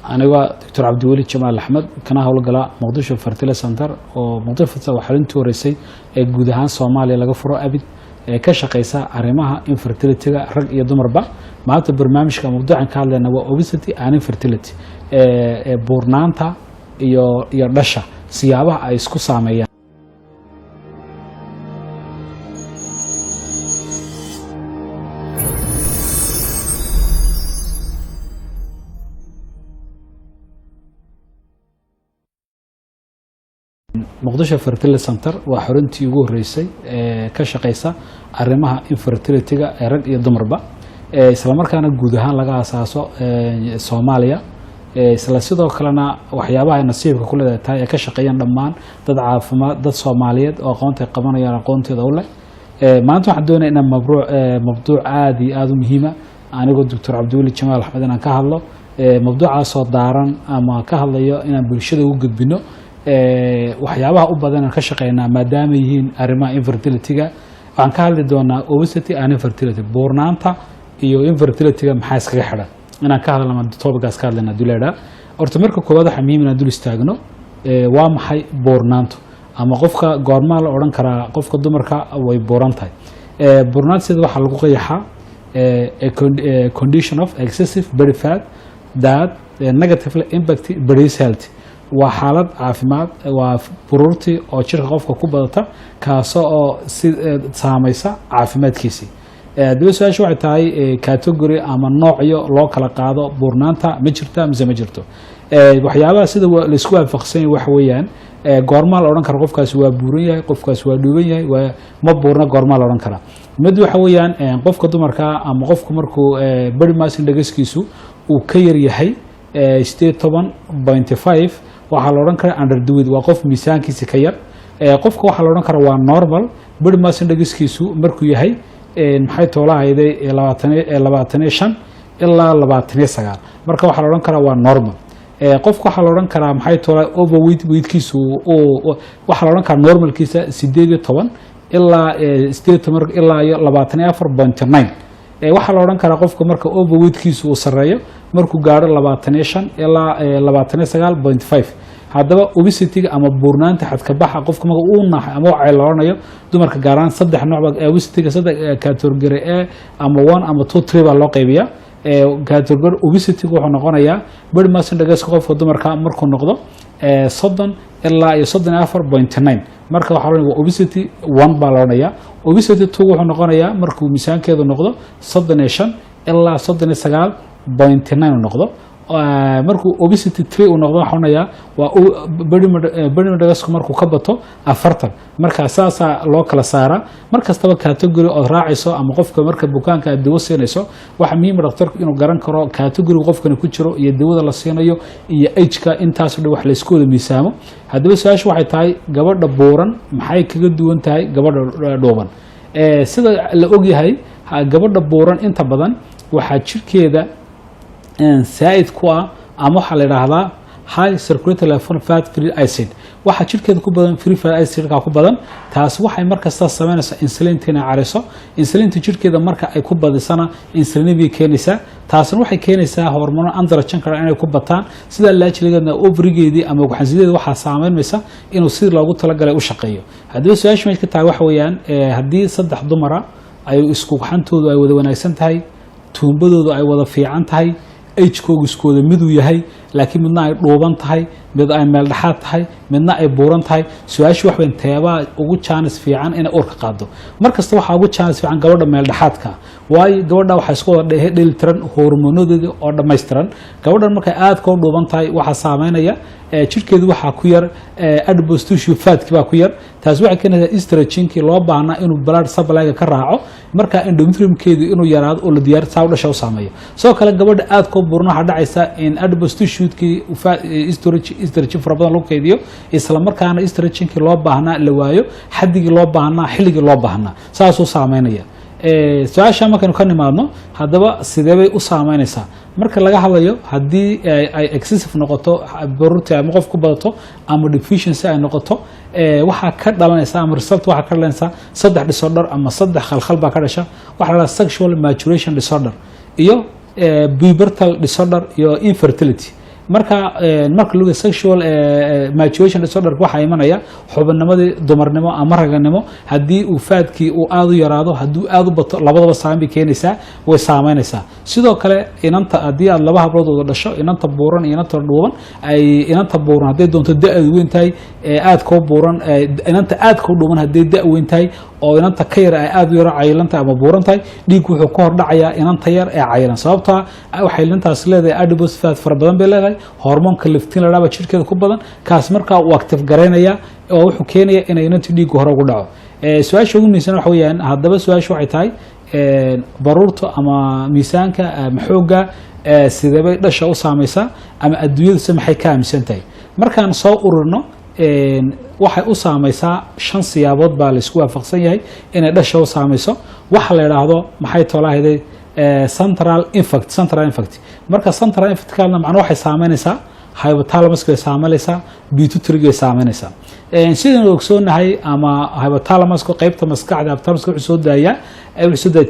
aniga Dr. Cabdiweli Jamaal Axmed kana howlgala Muqdisho Fertility Center oo Muqdisho waxa intii horeysay ee guud ahaan Soomaaliya laga furo abid ee ka shaqeysa arrimaha infertility-ga rag iyo dumarba maanta barnaamijka mawduucan ka hadlayna waa obesity and infertility ee buurnaanta iyo dhasha siyaabaha ay isku saameeyaan Muqdisho Fertility Center waa xaruntii ugu horeysay ee ka shaqeysa arrimaha infertility-ga ee rag iyo dumarba isla markaana guud ahaan laga asaaso Soomaaliya isla sidoo kalena waxyaabaha nasiibka ku leedahay ay ka shaqeeyaan dhammaan dad caafimaad dad Soomaaliyeed oo aqoonta qabanayaan aqoontooda u leh maanta waxaan doonayaa in mawduuc aad iyo aad u muhiim ah aniga Dr. Cabdiweli Jamaal Axmed aan ka hadlo mawduucaas oo daaran ama ka hadlayo inaan bulshada u gudbino waxyaabaha u badan ka shaqeynaa maadaama yihiin arrimaha infertility-ga waxaan ka hadli doonaa obesity and infertility buurnaanta iyo infertility-ga maxaa iskaga xidhan inaan ka hadalno topic-gaas ka hadlayna duleeda horta marka koowaad waxa muhiim inaan dul istaagno waa maxay buurnaantu ama qofka goorma la oran karaa qofka dumarka way buuran tahay buurnaanta sida waxa lagu qeexaa a condition of excessive body fat that negatively impact body's health waa xaalad caafimaad waa bururti oo jirka qofka ku badata kaas oo si saamaysa caafimaadkiisa dib su'aashu waxay tahay category ama noocyo loo kala qaado buurnaanta ma jirta mise ma jirto waxyaabaha sida la isku waafaqsan wax weeyaan goorma la oran karo qofkaas waa buuran yahay qofkaas waa dhuuban yahay waa ma buurna goorma la oran kara mid waxa weeyaan qofka dumarka ama qofku markuu body mass index-kiisu uu ka yar yahay 18.5 waxa la oran karaa underweight waa qof miisaankiisa ka yar qofka waxa la oran karaa waa normal body mass index-kiisu markuu yahay maxay toolahayday 25 ilaa 29 marka waxa la oran karaa waa normal qofka waxa la oran karaa maxay toolay overweight-kiisu waxa la oran karaa normalkiisa 18 ilaa 18 ilaa 24.9 waxa la oran karaa qofka marka overweight-kiisu uu sareeyo markuu gaaro 25 ilaa 29.5 haddaba obesity-ga ama buurnaanta xadka baxa qofka marka uu naxay ama waxa la oranayo dumarka gaaraan saddex nooc obesity-ga saddex category ama 1 ama 2 3 baa loo qaybiyaa category obesity-ga wuxuu noqonayaa body mass index qofka dumarka markuu noqdo 30 ilaa 34.9 marka waxa la oranaya obesity 1 baa la oranayaa obesity 2 wuxuu noqonayaa markuu miisaankeedu noqdo 35 ilaa 39.9 noqdo markuu obesity 3 uu noqdo waxa oranaya waa body index markuu ka bato 40 marka saasa loo kala saara markastaba category oo raacayso ama qofka marka bukaanka aad dawo siinayso waxa muhiim ah dhakhtarku inuu garan karo category qofkani ku jiro iyo dawada la siinayo iyo age-ka intaas oo wax la isku wada miisaamo haddaba su'aashu waxay tahay gabadha buuran maxay kaga duwan tahay gabadha dhuuban sida la og yahay gabadha buuran inta badan waxa jirkeeda saaid ku ah ama waxa la yiraahdaa high circulatory level fat free acid waxa jirkeeda ku badan free fat acid ka ku badan taas waxay markasta sameynaysaa insulin-tina cariso insulin-ta jirkeeda marka ay ku badisana insulin bay keenaysaa taasna waxay keenaysaa hormoon androgen kale inay ku bataan sida laajligeedna ovarigeedii ama waxansideeda waxa saameynaysa inuu si loogu talagalay u shaqeeyo haddii su'aashu ay ka tahay wax weeyaan haddii saddex dumara ay isku xantoodu ay wada wanaagsan tahay tuumbadoodu ay wada fiican tahay age-koogu iskooda miduu yahay laakiin midna ay dhuuban tahay mid ay meel dhaxaad tahay midna ay buuran tahay su'aashu wax weyn teebaa ugu chance fiican in ay urka qaado markasta waxa ugu chance fiican gabadha meel dhaxaadka waayo gabadha waxa isku wada dheelitiran hormoonadooda oo dhameystiran gabadhan markay aad ka dhuuban tahay waxa saameynaya jirkeedu waxa ku yar adipose tissue fat-ki baa ku yar taas waxay keenaysaa estrogen-ki loo baahnaa inuu blood supply-ga ka raaco marka endometrium-keedu inuu yaraado oo la diyaar saa u dhasha u saameeyo sidoo kale gabadha aad ka buuran waxa dhacaysa in adipose tissue-ki estrogen fara badan lagu kaydiyo isla markaana estrogen-ki loo baahnaa la waayo xaddigii loo baahnaa xilligii loo baahnaa saas u saameynaya su'aasha markaynu ka nimaadno haddaba sidee bay u saameynaysaa marka laga hadlayo haddii ay excessive noqoto bururti ama qof ku badato ama deficiency ay noqoto waxa ka dhalanaysa ama result waxa ka dhalanaysa saddex disorder ama saddex khalkhal baa ka dhasha waxa la sexual maturation disorder iyo pubertal disorder iyo infertility marka marka lagu sexual maturation disorder waxa imanaya xubinnimadii dumarnimo ama raganimo hadii uu faadkii uu aad u yaraado haduu aad u bato labadaba saameyn keenaysa way saameynaysaa sidoo kale inanta hadii aad laba hablood wada dhasho inanta buuran iyo inanta dhuuban ay inanta buuran hadii doonto da'du weyn tahay aad ko buuran inanta aad ko dhuuban hadii da' weyn tahay oo inanta ka yar ay aad u yar caylanta ama buuran tahay dhiig wuxuu ka hor dhacayaa inanta yar ee caylan sababta waxay intaas leedahay adipose fat fara badan bay leedahay hormoonka leptin la dhaaba jirkeeda ku badan kaas markaa uu active gareynaya oo wuxuu keenaya inay inanta dhiig hore ugu dhaco su'aasha ugu muhiimsan waxa weeyaan haddaba su'aashu waxay tahay baruurta ama miisaanka ama xooga sidee dhasha u saameysaa ama adduunyada maxay ka aaminsan tahay markaan soo ururno waxay u saameysaa 5 siyaabood baa la isku waafaqsan yahay inay dhasha u saameyso waxa la yiraahdo maxay toolahayd central infect marka central infect kalena macna waxay saameynaysaa hypothalamus ka saameynaysaa pituitary ka saameynaysaa sidoo ogsoonahay ama hypothalamus ka qaybta maskaxda hypothalamus wuxuu soo daaya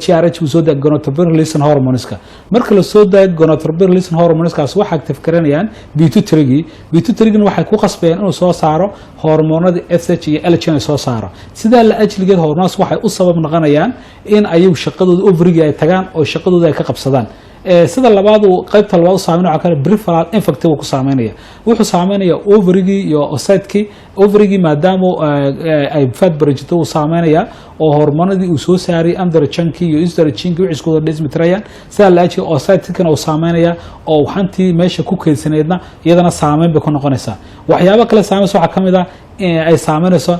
GRH wuxuu soo daaya gonadotropin hormoneska marka la soo daayo gonadotropin hormoneskaas waxa active karanayaan pituitary waxay ku qasbayaan inuu soo saaro hormoonada FSH iyo LH ay soo saaro sida la ajligeed hormones waxay u sabab noqonayaan in ayagu shaqadooda ovary ay tagaan oo shaqadooda ay ka qabsadaan sida labaad qaybta labaad saameyn waxa kale peripheral infect uu ku saameynaya wuxuu saameynaya ovary iyo oocyte ovary maadaama ay fat barajito uu saameynaya oo hormoonadii uu soo saaray androgen iyo estrogen wixii isku dhismitrayaan sida la ajligeed oocyte kana uu saameynaya oo waxantii meesha ku keensanaydna iyadana saameyn bay ku noqonaysaa waxyaabo kale saameynaysa waxa kamid ah ay saameynayso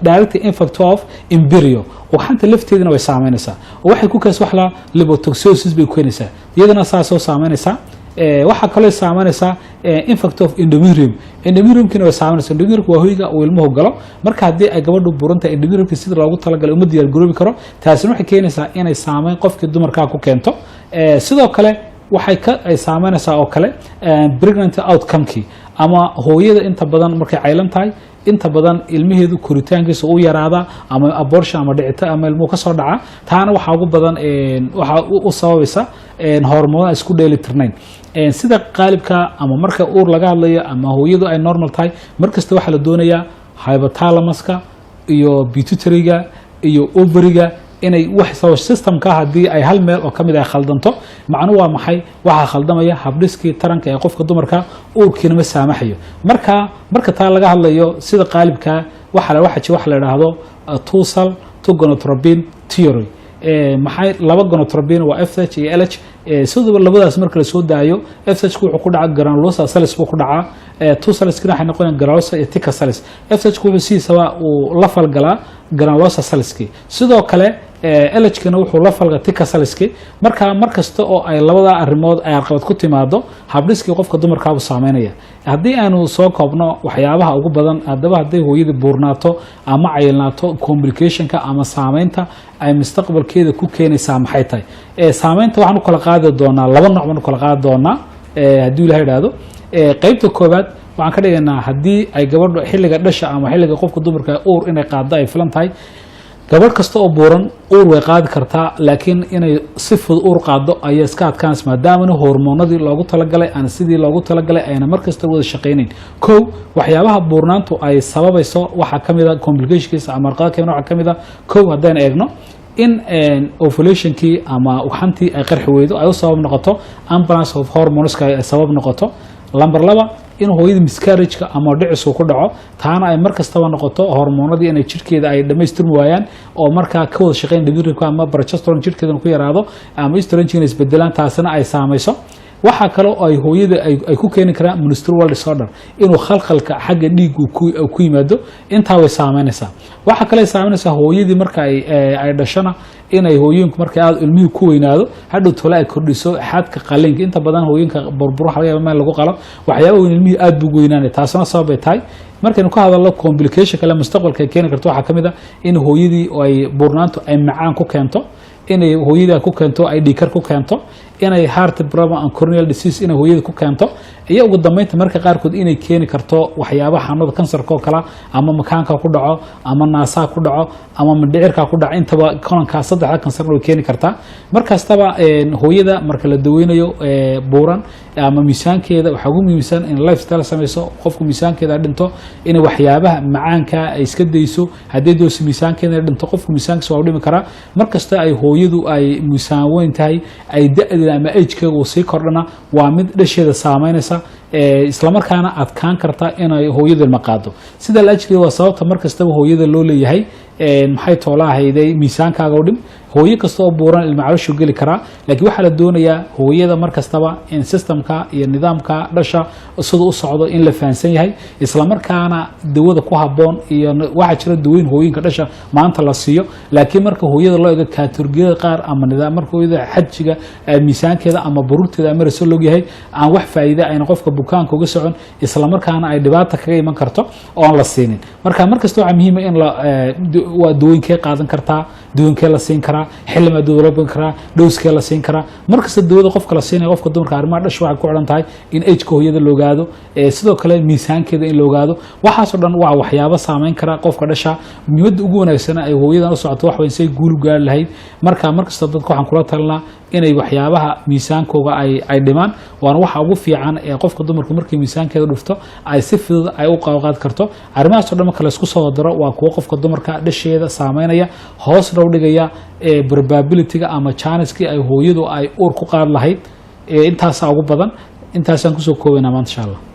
direct infect of embryo waxanta lafteedina way saameynaysaa waxay ku kaas wax la lipotoxiosis bay ku keenaysaa iyadana saasoo saameynaysaa waxa kale saameynaysaa infect of endometriumkina way saameynaysaa endometrium waa hoyga oo ilmuhu galo marka hadii ay gabadhu buranta endometriumka sida loogu talagalay uma diyaar garoobi karo taasina waxay keenaysaa inay saameyn qofkii dumarka ku keento sidoo kale waxay ka ay saameynaysaa oo kale pregnancy outcome-kii ama hooyada inta badan markay caylan tahay inta badan ilmaheedu koritaankiisa uu yaraada ama abortion ama dhicita ama ilmuhu ka soo dhaca taana waxa ugu badan waxa u sababaysa hormoon isku dheelitirnayn sida qaalibka ama marka uur laga hadlayo ama hooyadu ay normal tahay markasta waxa la doonayaa hypothalamuska iyo pituitary-ga iyo ovary-ga inay wax soo systemka hadii ay hal meel oo kamid ay khaldanto macnuhu waa maxay waxa khaldamaya habdhiskii taranka ee qofka dumarka uurkiina ma saamaxayo marka taa laga hadlayo sida qaalibka waxa la yiraahdo two gonadotropin theory maxay laba gonadotropin waa FSH iyo LH sidoo labadaas marka la soo daayo FSH wuxuu ku dhaca granulosa cells buu ku dhaca two cells kana waxay noqonayaan granulosa iyo thicker cells FSH wuxuu siisaba uu la falgalaa granulosa cellski sidoo kale LH kana wuxuu la falga thicker cellski markasta oo ay labada arimood ay caqabad ku timaado habdhiskii qofka dumarka uu saameynaya hadii aanu soo koobno waxyaabaha ugu badan hadaba hadii hooyada buurnaato ama cayilnaato complication-ka ama saameynta ay mustaqbalkeeda ku keenaysaa maxay tahay saameynta waxaan kala qaadi doonaa laba nooc baan kala qaadi doonaa hadii la yiraahdo qaybta koobaad waxaan ka dhigaynaa hadii ay gabadhu xilliga dhasha ama xilliga qofka dumarka uur inay qaado ay filan tahay gabadh kasta oo buuran uur way qaadi kartaa laakiin inay si fudud uur qaado ay iska adkaanayso maadaama hormoonadii loogu talagalay aan sidii loogu talagalay ayna markasta wada shaqeynin waxyaabaha buurnaantu ay sababayso waxa kamid ah complicationkiisa ama qarqadka waxa kamid ah hadaan eegno in ovulationkii ama waxantii ay qarxi weydo ay u sabab noqoto imbalance of hormones ay sabab noqoto lambar 2 in hooyada miscarriage-ka ama dhicis ku dhaco taana ay markastaba noqoto hormoonadii inay jirkeeda ay dhameystirmi waayaan oo markaa ka wada shaqeyn dhimirka ama progesterone jirkeeda ku yaraado ama estrogen isbedelaan taasina ay saameyso waxa kale oo ay hooyada ay ku keeni karaan menstrual disorder inuu khalkhalka xagga dhiiggu ku yimaado inta way saameynaysaa waxa kale saameynaysaa hooyadii marka ay dhashana inay hooyinku marka aad ilmuhu ku weynaado hadhow tole ay kordhiso xadka qalinka inta badan hooyinka burbur waxa lagu qalo waxyaabo ilmuhu aad buu weynaanay taasina sabab ay tahay markaynu ka hadalno complication kale mustaqbalka keeni karto waxa kamid ah in hooyadii ay burnaanto ay macaan ku keento inay hooyada ku keento ay dhiikar ku keento inay heart problem and coronary disease inay hooyada ku keento iyo ugu dambeynta marka qaarkood inay keeni karto waxyaabaha xanuunada kansarka oo kala ama makaanka ku dhaco ama naasaha ku dhaco ama mindhicirka ku dhaco intaba kolonka saddexda kansar way keeni kartaa markastaba hooyada marka la daweynayo buuran ama miisaankeeda waxa ugu muhiimsan in lifestyle samayso qofku miisaankeeda dhinto in waxyaabaha macaanka ay iska dayso hadii doos miisaankeeda dhinto qofku miisaankiisa waa dhimi karaa markasta ay hooyadu ay miisaan weyn tahay ay da'deeda ama age-ka uu sii kordhana waa mid dhasheeda saameynaysa isla markaana adkaan karta inay hooyada ilma qaado sida la ajliga waa sababta markastaba hooyada loo leeyahay maxay toolahayday miisaankaaga u dhim hooyo kasta oo buuran ilma calooshu geli karaa laakiin waxa la doonayaa hooyada markastaba in systemka iyo nidaamka dhasha sidoo u socdo in la fahansan yahay isla markaana dawada ku haboon iyo waxa jira dawooyin hooyinka dhasha maanta la siiyo laakiin marka hooyada loo eego kategoriyada qaar ama nidaam marka hooyada xajiga miisaankeeda ama buruurteeda ama rasul loo yahay aan wax faa'iido ayna qofka bukaanka uga socon isla markaana ay dhibaato kaga iman karto oo aan la siinin marka markasta waxa muhiim ah in la waa dawooyinkee qaadan kartaa dawooyinkee la siin karaa xilma development karaa dowskee la siin karaa markasta dawada qofka la siinay qofka dumarka arrimaha dhasha waxa ku xiran tahay in age-ka hooyada la ogaado sidoo kale miisaankeeda in la ogaado waxaas oo dhan waa waxyaabo saameyn kara qofka dhasha muhiimada ugu wanaagsan ay hooyadan u socoto wax weyn say guul gaar lahayd markasta dadku waxaan kula talinaa inay waxyaabaha miisaankooga ay dhimaan waana waxa ugu fiican ee qofka dumarku markii miisaankeeda dhufto ay si fudud ay u qaad karto arrimahaas oo dhan marka la isku soo daro waa kuwa qofka dumarka dhasheeda saameynaya hoos loo dhigaya probability-ga ama chance-kii ay hooyadu ay uur ku qaad lahayd intaas ugu badan intaasaan kusoo koobaynaa maanta insha Allah